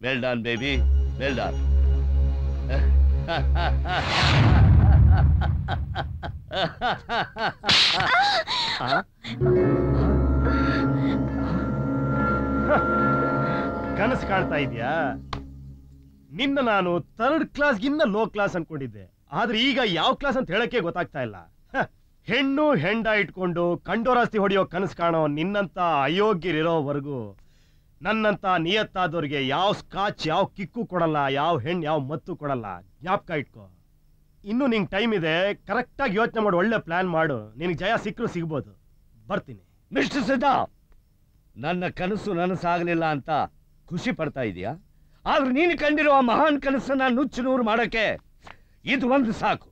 Well done, baby. Well done. ಕನಸು ಕಾಣ್ತಾ ಇದೆಯಾ? ನಿನ್ನ ನಾನು ಥರ್ಡ್ ಕ್ಲಾಸ್ಗಿನ್ನ ಲೋ ಕ್ಲಾಸ್ ಅನ್ಕೊಂಡಿದ್ದೆ. ಆದ್ರೆ ಈಗ ಯಾವ ಕ್ಲಾಸ್ ಅಂತ ಹೇಳಕ್ಕೆ ಗೊತ್ತಾಗ್ತಾ ಇಲ್ಲ. ಹೆಣ್ಣು ಹೆಂಡ ಇಟ್ಕೊಂಡು ಕಂಡೋರಾಸ್ತಿ ಹೊಡೆಯೋ ಕನಸು ಕಾಣೋ ನಿನ್ನಂತ ಅಯೋಗ್ಯರಿರೋವರೆಗೂ ನನ್ನಂತ ನಿಯತ್ತಾದವ್ರಿಗೆ ಯಾವ ಸ್ಕಾಚ್ ಯಾವ ಕಿಕ್ಕು ಕೊಡಲ್ಲ, ಯಾವ ಹೆಣ್ಣು ಯಾವ ಮತ್ತು ಕೊಡಲ್ಲ. ಜ್ಞಾಪಕ ಇಟ್ಕೋ. ಇನ್ನು ನಿಂಗೆ ಟೈಮ್ ಇದೆ. ಕರೆಕ್ಟಾಗಿ ಯೋಚನೆ ಮಾಡಿ ಒಳ್ಳೆ ಪ್ಲಾನ್ ಮಾಡು. ನಿನಗೆ ಜಯ ಸಿಕ್ಕರು ಸಿಗ್ಬೋದು. ಬರ್ತೀನಿ. ಮಿಸ್ಟರ್ ಸಿದ್ದಾ, ನನ್ನ ಕನಸು ನನಸಾಗಲಿಲ್ಲ ಅಂತ ಖುಷಿ ಪಡ್ತಾ ಇದೀಯಾ? ಆದ್ರೆ ನೀನು ಕಂಡಿರುವ ಮಹಾನ್ ಕನಸನ್ನ ನುಚ್ಚು ನೂರು ಮಾಡಕ್ಕೆ ಇದು ಒಂದು ಸಾಕು.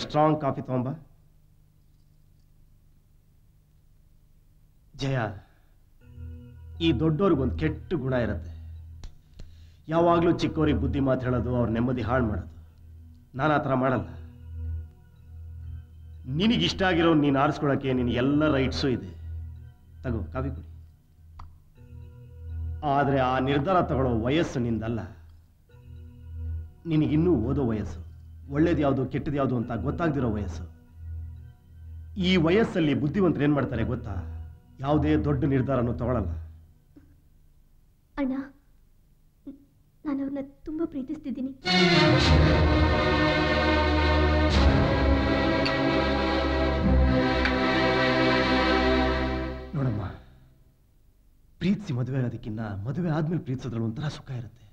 ಸ್ಟ್ರಾಂಗ್ ಕಾಫಿ ತಗೊಂಬ. ಜಯ, ಈ ದೊಡ್ಡವ್ರಿಗೊಂದು ಕೆಟ್ಟ ಗುಣ ಇರುತ್ತೆ. ಯಾವಾಗಲೂ ಚಿಕ್ಕವರಿಗೆ ಬುದ್ಧಿ ಮಾತು ಹೇಳೋದು, ಅವ್ರ ನೆಮ್ಮದಿ ಹಾಳು ಮಾಡೋದು. ನಾನು ಆ ಥರ ಮಾಡಲ್ಲ. ನಿನಗಿಷ್ಟ ಆಗಿರೋ ನೀನು ಆರಿಸ್ಕೊಳ್ಳೋಕ್ಕೆ ನಿನಗೆ ಎಲ್ಲ ರೈಟ್ಸು ಇದೆ. ತಗೋ ಕಾಫಿ ಕುಡಿ. ಆದರೆ ಆ ನಿರ್ಧಾರ ತಗೊಳ್ಳೋ ವಯಸ್ಸು ನಿಂದಲ್ಲ. ನಿನಗಿನ್ನೂ ಓದೋ ವಯಸ್ಸು. ಒಳ್ಳೇದು ಯಾವುದು ಕೆಟ್ಟದ್ದು ಯಾವುದು ಅಂತ ಗೊತ್ತಾಗ್ದಿರೋ ವಯಸ್ಸು. ಈ ವಯಸ್ಸಲ್ಲಿ ಬುದ್ಧಿವಂತರು ಏನ್ ಮಾಡ್ತಾರೆ ಗೊತ್ತಾ? ಯಾವುದೇ ದೊಡ್ಡ ನಿರ್ಧಾರನೂ ತಗೊಳ್ಳಲ್ಲ. ಅಣ್ಣ, ನಾನು ಅವ್ರನ್ನ ತುಂಬಾ ಪ್ರೀತಿಸ್ತಿದ್ದೀನಿ. ನೋಡಮ್ಮ, ಪ್ರೀತಿಸಿ ಮದುವೆ ಆಗೋದಕ್ಕಿಂತ ಮದುವೆ ಆದ್ಮೇಲೆ ಪ್ರೀತಿಸೋದ್ರಲ್ಲಿ ಒಂಥರ ಸುಖ ಇರುತ್ತೆ.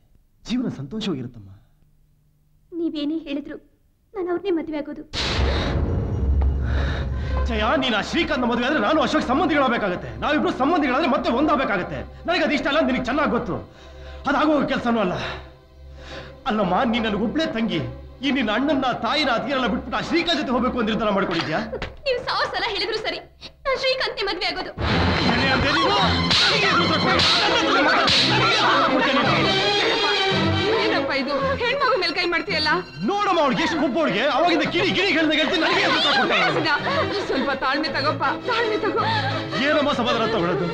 ಜೀವನ ಸಂತೋಷವಾಗಿರುತ್ತಮ್ಮ. ನೀವೇನೇ ಹೇಳಿದ್ರು ನಾನು ಅವ್ರನ್ನೇ ಮದುವೆ ಆಗೋದು. ಜಯ, ನೀನು ಆ ಶ್ರೀಕಾಂತ್ ಮದುವೆ ಆದ್ರೆ ನಾನು ಅಶೋಕ್ ಸಂಬಂಧಿಗಳಾಗಬೇಕಾಗತ್ತೆ. ನಾವಿಬ್ರು ಸಂಬಂಧಿಗಳಾದ್ರೆ ಮತ್ತೆ ಒಂದಾಗಬೇಕಾಗತ್ತೆ. ನನಗೆ ಅದು ಇಷ್ಟ ಅಲ್ಲ, ನಿನಗೆ ಚೆನ್ನಾಗಿ ಗೊತ್ತು. ಅದಾಗೋ ಕೆಲಸನೂ ಅಲ್ಲ. ಅಲ್ಲಮ್ಮ ನೀನ್ ನನಗೊಬ್ಳೆ ತಂಗಿ ಈ ನಿನ್ನ ಅಣ್ಣನ್ನ ತಾಯಿನ ಅತಿಯರೆಲ್ಲ ಬಿಟ್ಬಿಟ್ಟು ಆ ಶ್ರೀಕಾಂತ್ ಜೊತೆ ಹೋಗ್ಬೇಕು ಅಂತ ನಿರ್ಧಾರ ಮಾಡ್ಕೊಂಡಿದ್ಯಾ? ನೀವು 1000 ಸಲ ಹೇಳಿದ್ರು ಸರಿ, ನಾನು ಶ್ರೀಕಾಂತ್ ಮದ್ವೆ ಆಗೋದು. ಏನಪ್ಪ ಇದು, ಹೆಣ್ಮಗು ಮೇಲ್ ಕೈ ಮಾಡ್ತೀಯಲ್ಲ? ನೋಡಮ್ಮ ಅವ್ಳಿಗೆ ಎಷ್ಟು ಕೊಬ್ಬವಳಿಗೆ ಅವಾಗಿಂದ ಕಿಡಿ ಗಿಡಿ ಸ್ವಲ್ಪ ತಾಳ್ಮೆ ತಗೋಪ್ಪ, ತಾಳ್ಮೆ ತಗೋ. ಏನಮ್ಮ ಸಮಾಧಾನ ತಗೊಳ್ಳೋದು?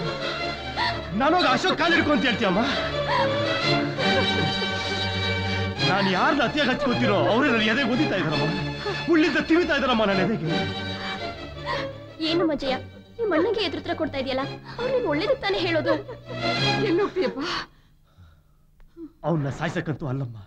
ನಾನೋಗ ಅಶೋಕ್ ಕಾಲ್ ಹಿಡ್ಕೊಂತ ಹೇಳ್ತೀಯಮ್ಮ. ನಾನು ಯಾರನ್ನ ಅತಿಯಾಗಿ ಹಚ್ಕೋತಿರೋ ಅವರೇ ನನ್ನ ಎದೆ ಓದಿತಾ ಇದ್ದಾರಮ್ಮ, ಉಳ್ಳಿಂದ ತಿವಿತಾ ಇದ್ದಾರಮ್ಮ ನನ್ನ ಎದೆಗೆ. ಏನು ಮಜಯ್ಯ, ನಿಮ್ಮ ಅಣ್ಣಗೆ ಎದುರುತ್ರ ಕೊಡ್ತಾ ಇದೆಯಲ್ಲ, ಅವ್ರು ನೀನು ಒಳ್ಳೇದಕ್ಕೆ ತಾನೇ ಹೇಳೋದು. ಎಲ್ಲೋಗ್ತೀಯಪ್ಪ? ಅವನ್ನ ಸಾಯ್ಸಕ್ಕಂತೂ ಅಲ್ಲಮ್ಮ,